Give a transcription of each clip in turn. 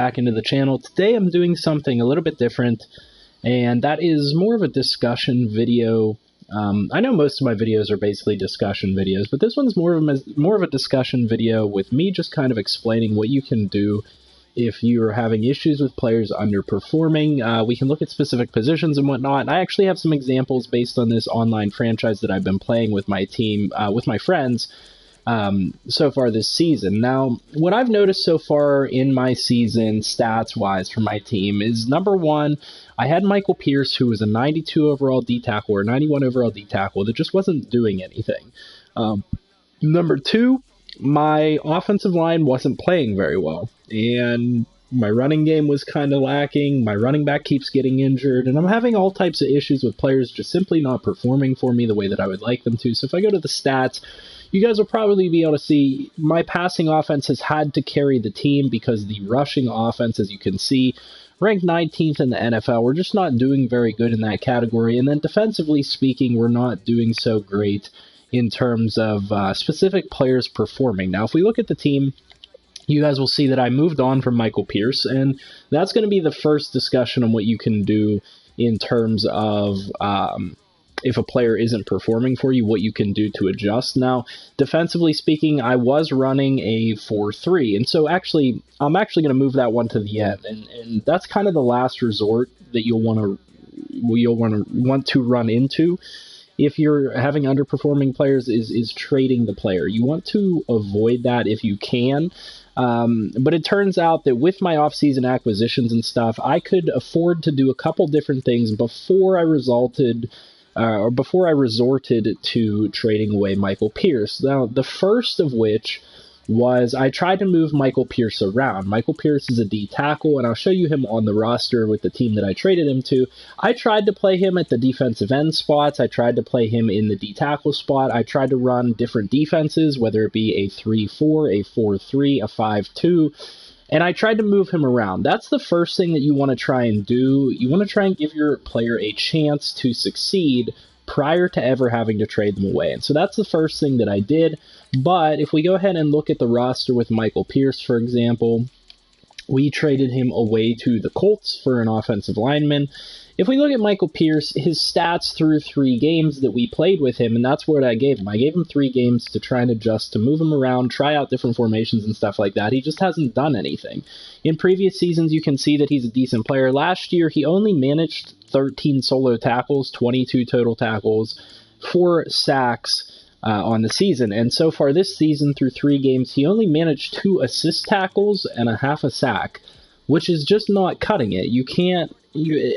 Back into the channel. Today I'm doing something a little bit different, and that is more of a discussion video. I know most of my videos are basically discussion videos, but this one's more of a discussion video with me just kind of explaining what you can do if you're having issues with players underperforming. We can look at specific positions and whatnot. I actually have some examples based on this online franchise that I've been playing with my team, with my friends, so far this season. Now, what I've noticed so far in my season, stats-wise for my team, is number one, I had Michael Pierce, who was a 92 overall D-tackle or 91 overall D-tackle that just wasn't doing anything. Number two, my offensive line wasn't playing very well, and my running game was kind of lacking. My running back keeps getting injured, and I'm having all types of issues with players just simply not performing for me the way that I would like them to. So if I go to the stats, you guys will probably be able to see my passing offense has had to carry the team because the rushing offense, as you can see, ranked 19th in the NFL. We're just not doing very good in that category. And then defensively speaking, we're not doing so great in terms of specific players performing. Now, if we look at the team, you guys will see that I moved on from Michael Pierce, and that's going to be the first discussion on what you can do in terms of if a player isn't performing for you, what you can do to adjust. Now, defensively speaking, I was running a 4-3, and so I'm actually going to move that one to the end, and that's kind of the last resort that you'll want to run into if you're having underperforming players is trading the player. You want to avoid that if you can. But it turns out that with my off-season acquisitions and stuff, I could afford to do a couple different things before I resorted to trading away Michael Pierce. Now, the first of which was I tried to move Michael Pierce around. Michael Pierce is a D-tackle, and I'll show you him on the roster with the team that I traded him to. I tried to play him at the defensive end spots. I tried to play him in the D-tackle spot. I tried to run different defenses, whether it be a 3-4, a 4-3, a 5-2, and I tried to move him around. That's the first thing that you want to try and do. You want to try and give your player a chance to succeed prior to ever having to trade them away. And so that's the first thing that I did. But if we go ahead and look at the roster with Michael Pierce, for example, we traded him away to the Colts for an offensive lineman. If we look at Michael Pierce, his stats through 3 games that we played with him, and that's what I gave him. I gave him 3 games to try and adjust, to move him around, try out different formations and stuff like that. He just hasn't done anything. In previous seasons, you can see that he's a decent player. Last year, he only managed 13 solo tackles, 22 total tackles, 4 sacks on the season. And so far this season, through 3 games, he only managed 2 assist tackles and a half a sack, which is just not cutting it.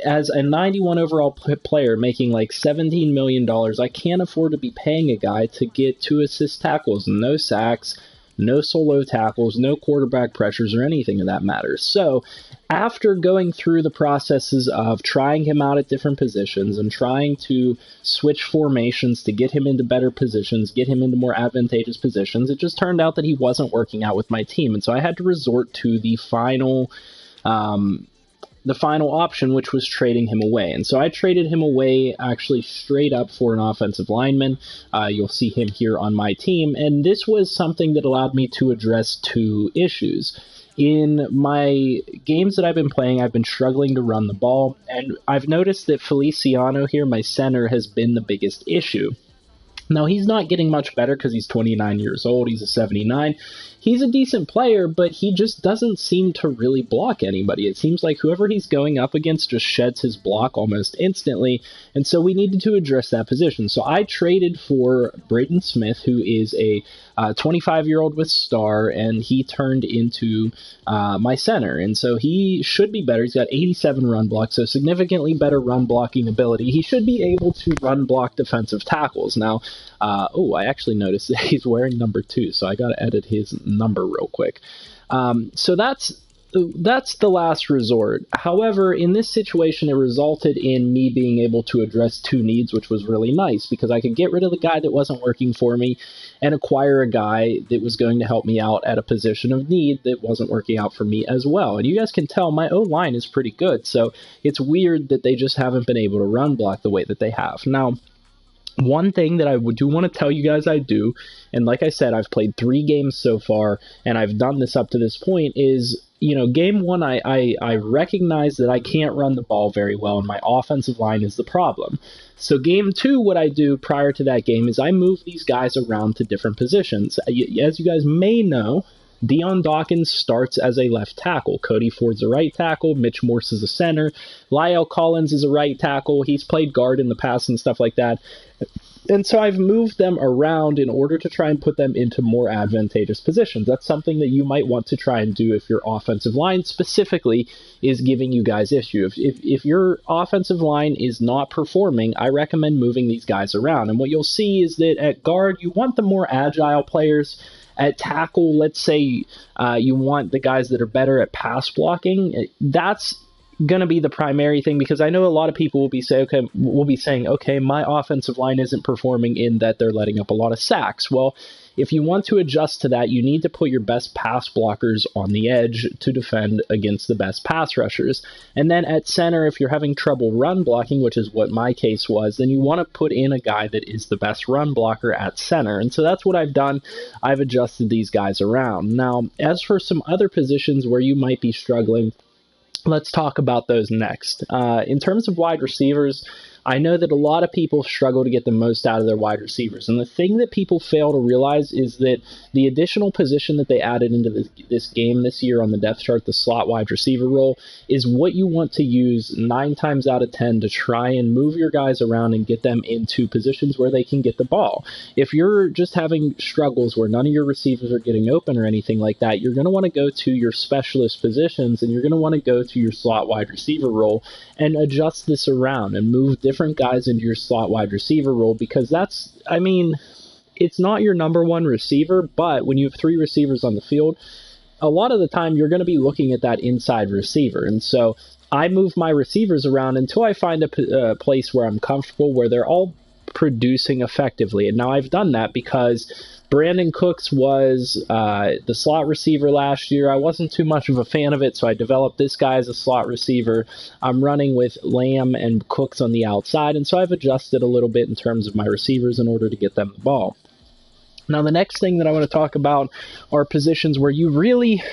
As a 91 overall player making like $17 million, I can't afford to be paying a guy to get 2 assist tackles, no sacks, no solo tackles, no quarterback pressures or anything of that matter. So after going through the processes of trying him out at different positions and trying to switch formations to get him into better positions, get him into more advantageous positions, it just turned out that he wasn't working out with my team. And so I had to resort to the final option, which was trading him away. And so I traded him away actually straight up for an offensive lineman. You'll see him here on my team. And this was something that allowed me to address 2 issues. In my games that I've been playing, I've been struggling to run the ball. And I've noticed that Feliciano here, my center, has been the biggest issue. Now, he's not getting much better because he's 29 years old. He's a 79. He's a decent player, but he just doesn't seem to really block anybody. It seems like whoever he's going up against just sheds his block almost instantly, and so we needed to address that position. So I traded for Braden Smith, who is a 25-year-old with Star, and he turned into my center, and so he should be better. He's got 87 run block, so significantly better run blocking ability. He should be able to run block defensive tackles. Now, I actually noticed that he's wearing number 2, so I got to edit his number real quick. So that's the last resort. However, in this situation, it resulted in me being able to address 2 needs, which was really nice because I could get rid of the guy that wasn't working for me and acquire a guy that was going to help me out at a position of need that wasn't working out for me as well. And you guys can tell my O-line is pretty good, so it's weird that they just haven't been able to run block the way that they have. Now, One thing that I do want to tell you guys I do, and like I said, I've played 3 games so far, and I've done this up to this point, is, game 1, I recognize that I can't run the ball very well, and my offensive line is the problem. So game 2, what I do prior to that game is I move these guys around to different positions. As you guys may know, Dion Dawkins starts as a left tackle. Cody Ford's a right tackle. Mitch Morse is a center. Lyle Collins is a right tackle. He's played guard in the past and stuff like that. And so I've moved them around in order to try and put them into more advantageous positions. That's something that you might want to try and do if your offensive line specifically is giving you guys issue. If your offensive line is not performing, I recommend moving these guys around. And what you'll see is that at guard, you want the more agile players. At tackle, let's say you want the guys that are better at pass blocking. That's going to be the primary thing, because I know a lot of people will be saying, okay, my offensive line isn't performing in that they're letting up a lot of sacks. Well, if you want to adjust to that, you need to put your best pass blockers on the edge to defend against the best pass rushers. And then at center, if you're having trouble run blocking, which is what my case was, then you want to put in a guy that is the best run blocker at center. And so that's what I've done. I've adjusted these guys around. Now, as for some other positions where you might be struggling, let's talk about those next. In terms of wide receivers, I know that a lot of people struggle to get the most out of their wide receivers. And the thing that people fail to realize is that the additional position that they added into this game this year on the depth chart, the slot wide receiver role, is what you want to use 9 times out of 10 to try and move your guys around and get them into positions where they can get the ball. If you're just having struggles where none of your receivers are getting open or anything like that, you're going to want to go to your specialist positions, and you're going to want to go to your slot wide receiver role and adjust this around and move different guys into your slot wide receiver role, because it's not your number one receiver, but when you have 3 receivers on the field, a lot of the time you're going to be looking at that inside receiver. And so I move my receivers around until I find a place where I'm comfortable, where they're all producing effectively. And now I've done that because Brandon Cooks was the slot receiver last year. I wasn't too much of a fan of it, so I developed this guy as a slot receiver. I'm running with Lamb and Cooks on the outside, and so I've adjusted a little bit in terms of my receivers in order to get them the ball. Now, the next thing that I want to talk about are positions where you really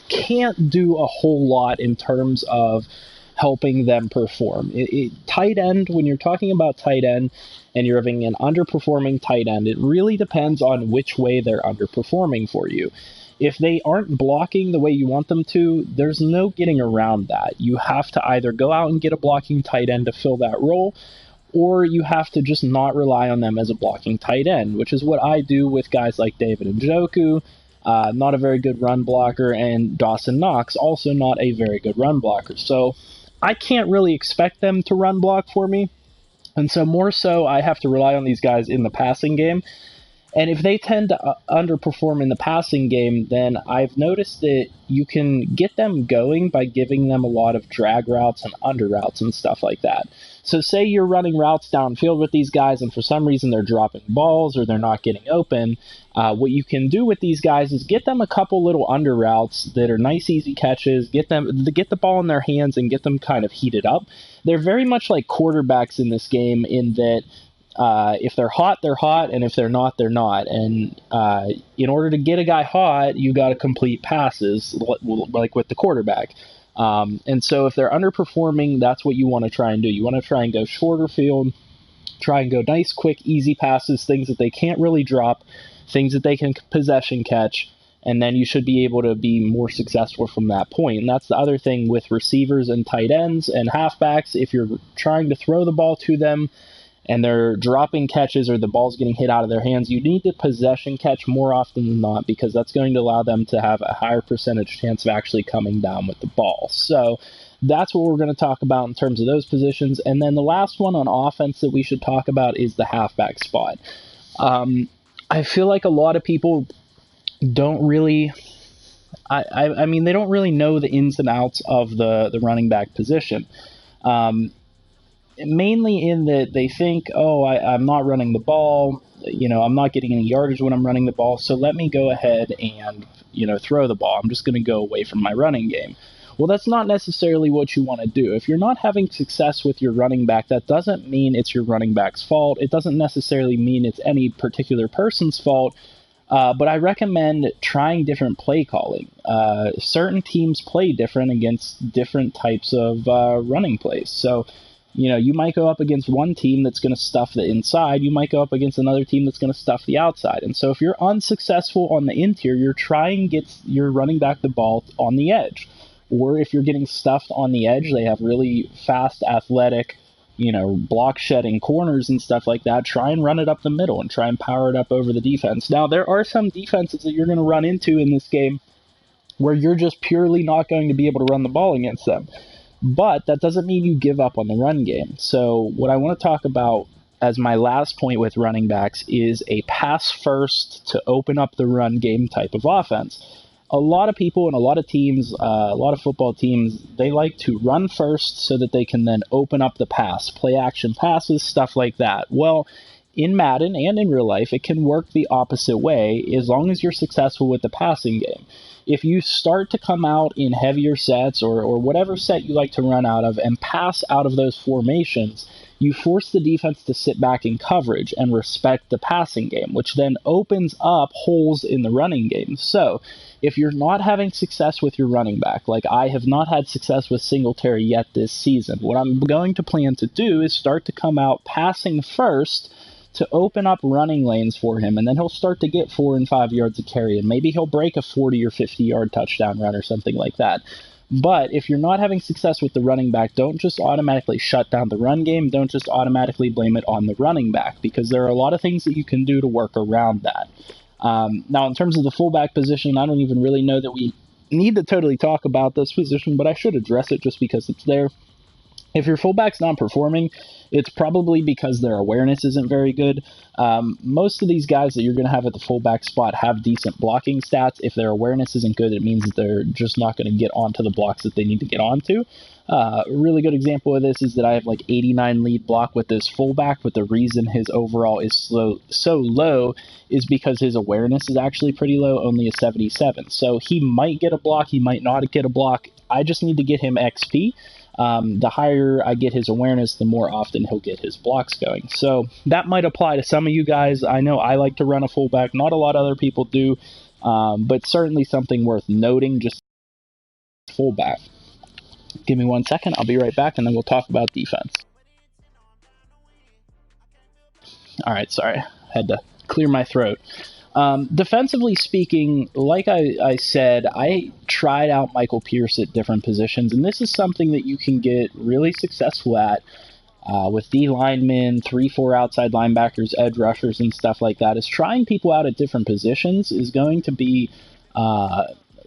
can't do a whole lot in terms of helping them perform. Tight end, when you're talking about tight end and you're having an underperforming tight end, it really depends on which way they're underperforming for you. If they aren't blocking the way you want them to, there's no getting around that. You have to either go out and get a blocking tight end to fill that role, or you have to just not rely on them as a blocking tight end, which is what I do with guys like David Njoku, not a very good run blocker, and Dawson Knox, also not a very good run blocker. So I can't really expect them to run block for me, and so more so I have to rely on these guys in the passing game. And if they tend to underperform in the passing game, then I've noticed that you can get them going by giving them a lot of drag routes and under routes and stuff like that. So say you're running routes downfield with these guys, and for some reason they're dropping balls or they're not getting open. What you can do with these guys is get them a couple little under routes that are nice, easy catches, get the ball in their hands and get them kind of heated up. They're very much like quarterbacks in this game, in that if they're hot, and if they're not, they're not. And in order to get a guy hot, you got to complete passes, like with the quarterback. And so if they're underperforming, that's what you want to try and do. You want to try and go shorter field, try and go nice, quick, easy passes, things that they can't really drop, things that they can possession catch, and then you should be able to be more successful from that point. And that's the other thing with receivers and tight ends and halfbacks. If you're trying to throw the ball to them and they're dropping catches or the ball's getting hit out of their hands, you need to possession catch more often than not, because that's going to allow them to have a higher percentage chance of actually coming down with the ball. So that's what we're going to talk about in terms of those positions. And then the last one on offense that we should talk about is the halfback spot. I feel like a lot of people don't really... I mean, they don't really know the ins and outs of the running back position. Mainly in that they think, I'm not running the ball, I'm not getting any yardage when I'm running the ball, so let me go ahead and, throw the ball. I'm just going to go away from my running game. Well, that's not necessarily what you want to do. If you're not having success with your running back, that doesn't mean it's your running back's fault. It doesn't necessarily mean it's any particular person's fault. But I recommend trying different play calling. Certain teams play different against different types of running plays. So, you might go up against one team that's going to stuff the inside. You might go up against another team that's going to stuff the outside. And so if you're unsuccessful on the interior, try and get your running back the ball on the edge. Or if you're getting stuffed on the edge, they have really fast, athletic, block shedding corners and stuff like that. Try and run it up the middle and try and power it up over the defense. Now, there are some defenses that you're going to run into in this game where you're just purely not going to be able to run the ball against them. But that doesn't mean you give up on the run game. So what I want to talk about as my last point with running backs is a pass first to open up the run game type of offense. A lot of people and a lot of teams, a lot of football teams, they like to run first so that they can then open up the pass, play action passes, stuff like that. Well, in Madden and in real life, it can work the opposite way as long as you're successful with the passing game. If you start to come out in heavier sets or whatever set you like to run out of and pass out of those formations, you force the defense to sit back in coverage and respect the passing game, which then opens up holes in the running game. So if you're not having success with your running back, like I have not had success with Singletary yet this season, what I'm going to plan to do is start to come out passing first to open up running lanes for him, and then he'll start to get 4 and 5 yards of carry, and maybe he'll break a 40 or 50-yard touchdown run or something like that. But if you're not having success with the running back, don't just automatically shut down the run game. Don't just automatically blame it on the running back, because there are a lot of things that you can do to work around that. Now, in terms of the fullback position, I don't even really know that we need to totally talk about this position, but I should address it just because it's there. If your fullback's not performing, it's probably because their awareness isn't very good. Most of these guys that you're going to have at the fullback spot have decent blocking stats. If their awareness isn't good, it means that they're just not going to get onto the blocks that they need to get onto. A really good example of this is that I have like 89 lead block with this fullback, but the reason his overall is so low is because his awareness is actually pretty low, only a 77. So he might get a block, he might not get a block. I just need to get him XP. The higher I get his awareness, the more often he'll get his blocks going. So that might apply to some of you guys. I know I like to run a fullback. Not a lot of other people do, but certainly something worth noting, just fullback. Give me 1 second. I'll be right back, and then we'll talk about defense. All right, sorry. Had to clear my throat. Defensively speaking, like I said, I tried out Michael Pierce at different positions, and this is something that you can get really successful at with D linemen, 3-4 outside linebackers, edge rushers, and stuff like that. Is trying people out at different positions is going to be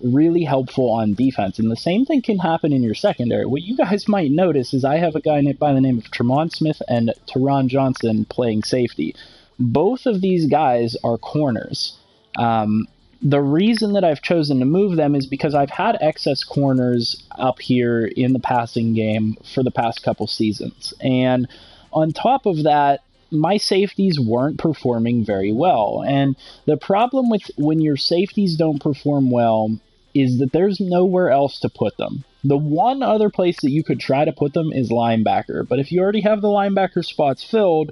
really helpful on defense. And the same thing can happen in your secondary. What you guys might notice is I have a guy by the name of Tremont Smith and Teron Johnson playing safety. Both of these guys are corners. The reason that I've chosen to move them is because I've had excess corners up here in the passing game for the past couple seasons. And on top of that, my safeties weren't performing very well. And the problem with when your safeties don't perform well is that there's nowhere else to put them. The one other place that you could try to put them is linebacker. But if you already have the linebacker spots filled,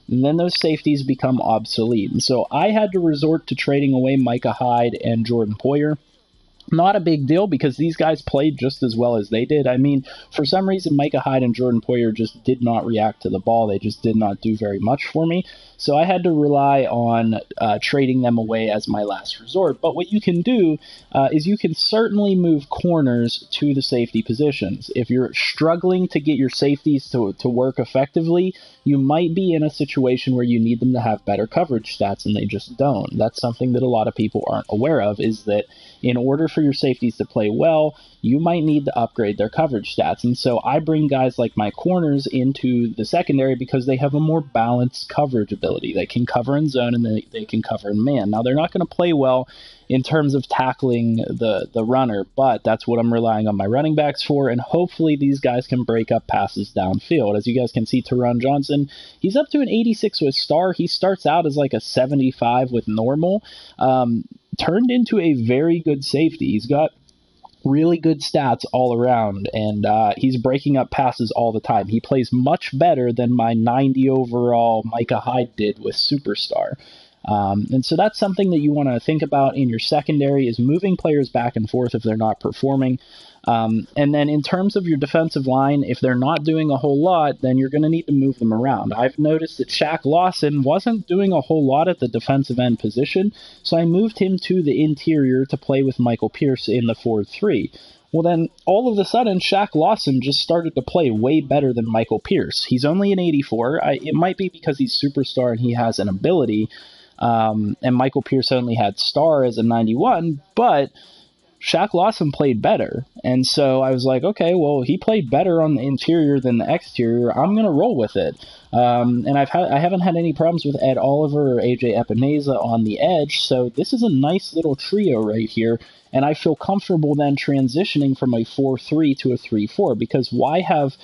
then those safeties become obsolete. And so I had to resort to trading away Micah Hyde and Jordan Poyer. Not a big deal because these guys played just as well as they did. I mean, for some reason, Micah Hyde and Jordan Poyer just did not react to the ball. They just did not do very much for me. So I had to rely on trading them away as my last resort. But what you can do is you can certainly move corners to the safety positions. If you're struggling to get your safeties to work effectively, you might be in a situation where you need them to have better coverage stats, and they just don't. That's something that a lot of people aren't aware of, is that in order for your safeties to play well, you might need to upgrade their coverage stats. And so I bring guys like my corners into the secondary because they have a more balanced coverage ability. They can cover in zone and they can cover in man. Now, they're not going to play well in terms of tackling the runner, but that's what I'm relying on my running backs for, and hopefully these guys can break up passes downfield. As you guys can see, Teron Johnson, he's up to an 86 with star. He starts out as like a 75 with normal. Turned into a very good safety. He's got really good stats all around, and he's breaking up passes all the time. He plays much better than my 90 overall Micah Hyde did with Superstar. And so that's something that you want to think about in your secondary, is moving players back and forth if they're not performing. And then in terms of your defensive line, if they're not doing a whole lot, then you're going to need to move them around. I've noticed that Shaq Lawson wasn't doing a whole lot at the defensive end position, so I moved him to the interior to play with Michael Pierce in the 4-3. Well, then, all of a sudden, Shaq Lawson just started to play way better than Michael Pierce. He's only an 84. It might be because he's Superstar and he has an ability, and Michael Pierce only had Star as a 91, but Shaq Lawson played better. And so I was like, okay, well, he played better on the interior than the exterior. I'm going to roll with it. And I haven't had any problems with Ed Oliver or AJ Epineza on the edge, so this is a nice little trio right here. And I feel comfortable then transitioning from a 4-3 to a 3-4, because why have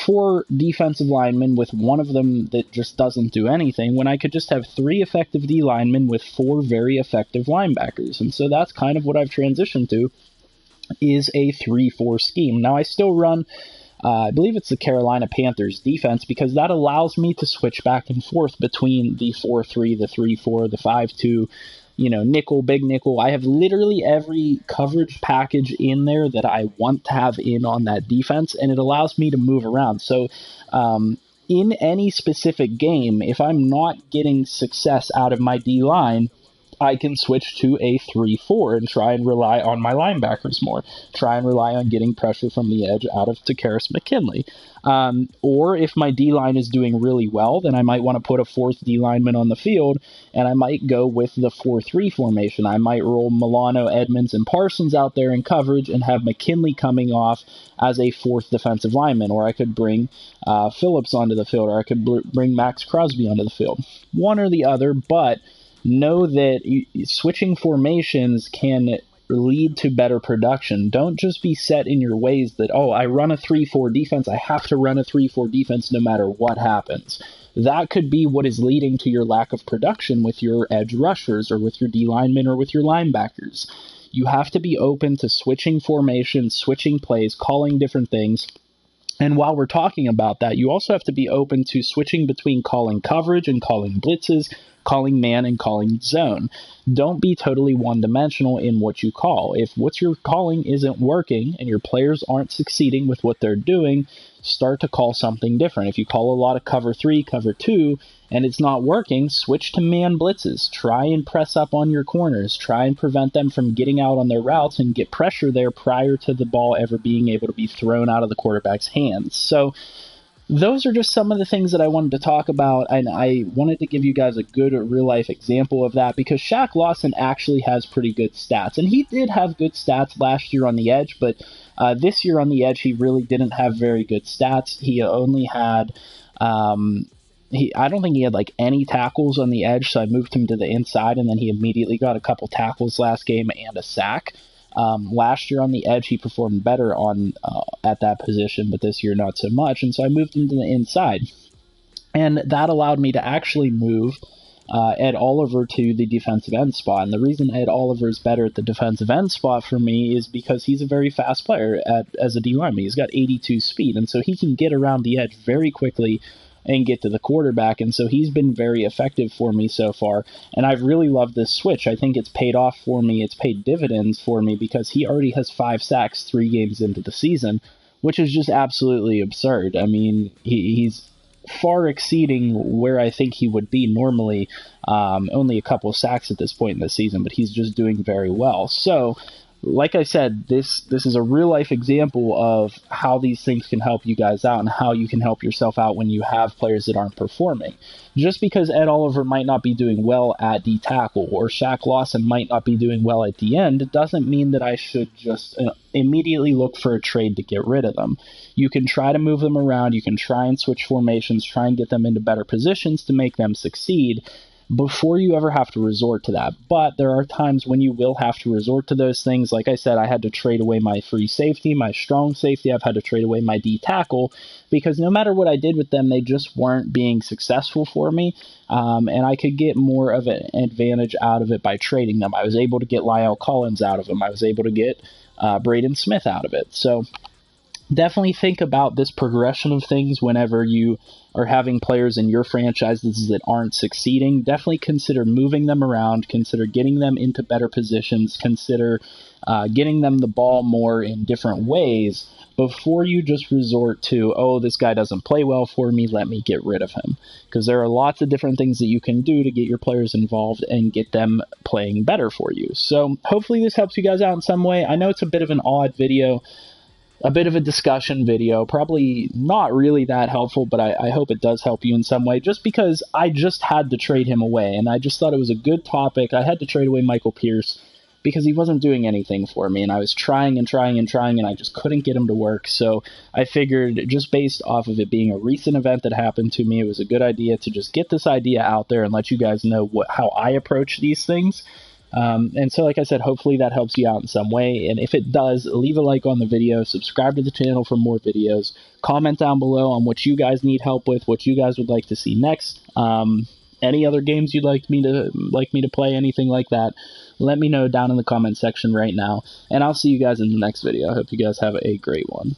4 defensive linemen with one of them that just doesn't do anything when I could just have 3 effective D linemen with 4 very effective linebackers? And so that's kind of what I've transitioned to, is a 3-4 scheme. Now I still run, I believe it's the Carolina Panthers defense, because that allows me to switch back and forth between the 4-3, the 3-4, the 5-2, nickel, big nickel. I have literally every coverage package in there that I want to have in on that defense, and it allows me to move around. So in any specific game, if I'm not getting success out of my D-line, I can switch to a 3-4 and try and rely on my linebackers more. Try and rely on getting pressure from the edge out of Takaris McKinley. Or if my D-line is doing really well, then I might want to put a 4th D-lineman on the field, and I might go with the 4-3 formation. I might roll Milano, Edmonds, and Parsons out there in coverage and have McKinley coming off as a 4th defensive lineman. Or I could bring Phillips onto the field, or I could bring Max Crosby onto the field. One or the other, but know that switching formations can lead to better production. Don't just be set in your ways that, I run a 3-4 defense, I have to run a 3-4 defense no matter what happens. That could be what is leading to your lack of production with your edge rushers, or with your D linemen, or with your linebackers. You have to be open to switching formations, switching plays, calling different things. And while we're talking about that, you also have to be open to switching between calling coverage and calling blitzes, calling man and calling zone. Don't be totally one-dimensional in what you call. If what you're calling isn't working and your players aren't succeeding with what they're doing, start to call something different. If you call a lot of cover 3, cover 2, and it's not working, switch to man blitzes. Try and press up on your corners. Try and prevent them from getting out on their routes and get pressure there prior to the ball ever being able to be thrown out of the quarterback's hands. So those are just some of the things that I wanted to talk about, and I wanted to give you guys a good real-life example of that, because Shaq Lawson actually has pretty good stats, and he did have good stats last year on the edge, but this year on the edge he really didn't have very good stats. He only had I don't think he had like any tackles on the edge, so I moved him to the inside, and then he immediately got a couple tackles last game and a sack. Last year on the edge, he performed better on at that position, but this year not so much, and so I moved him to the inside. And that allowed me to actually move Ed Oliver to the defensive end spot. And the reason Ed Oliver is better at the defensive end spot for me is because he's a very fast player as a D lineman. He's got 82 speed, and so he can get around the edge very quickly and get to the quarterback, and so he's been very effective for me so far, and I've really loved this switch. I think it's paid off for me. It's paid dividends for me, because he already has 5 sacks 3 games into the season, which is just absolutely absurd. I mean, he's far exceeding where I think he would be normally. Only a couple of sacks at this point in the season, but he's just doing very well. So, like I said, this is a real-life example of how these things can help you guys out and how you can help yourself out when you have players that aren't performing. Just because Ed Oliver might not be doing well at D-tackle or Shaq Lawson might not be doing well at the end doesn't mean that I should just immediately look for a trade to get rid of them. You can try to move them around. You can try and switch formations, try and get them into better positions to make them succeed. before you ever have to resort to that. But there are times when you will have to resort to those things. Like I said, I had to trade away my free safety, my strong safety. I've had to trade away my D tackle because no matter what I did with them, they just weren't being successful for me. And I could get more of an advantage out of it by trading them. I was able to get Lyle Collins out of them. I was able to get Braden Smith out of it. So definitely think about this progression of things whenever you are having players in your franchises that aren't succeeding. Definitely consider moving them around, consider getting them into better positions, consider getting them the ball more in different ways before you just resort to, oh, this guy doesn't play well for me, let me get rid of him. Because there are lots of different things that you can do to get your players involved and get them playing better for you. So hopefully this helps you guys out in some way. I know it's a bit of an odd video, a bit of a discussion video, probably not really that helpful, but I hope it does help you in some way, just because I just had to trade him away, and I just thought it was a good topic. I had to trade away Michael Pierce because he wasn't doing anything for me, and I was trying and trying and trying, and I just couldn't get him to work. So I figured, just based off of it being a recent event that happened to me, it was a good idea to just get this idea out there and let you guys know how I approach these things. And so, like I said, hopefully that helps you out in some way. And if it does, leave a like on the video, subscribe to the channel for more videos, comment down below on what you guys need help with, what you guys would like to see next. Any other games you'd like me to play, anything like that, let me know down in the comment section right now. And I'll see you guys in the next video. I hope you guys have a great one.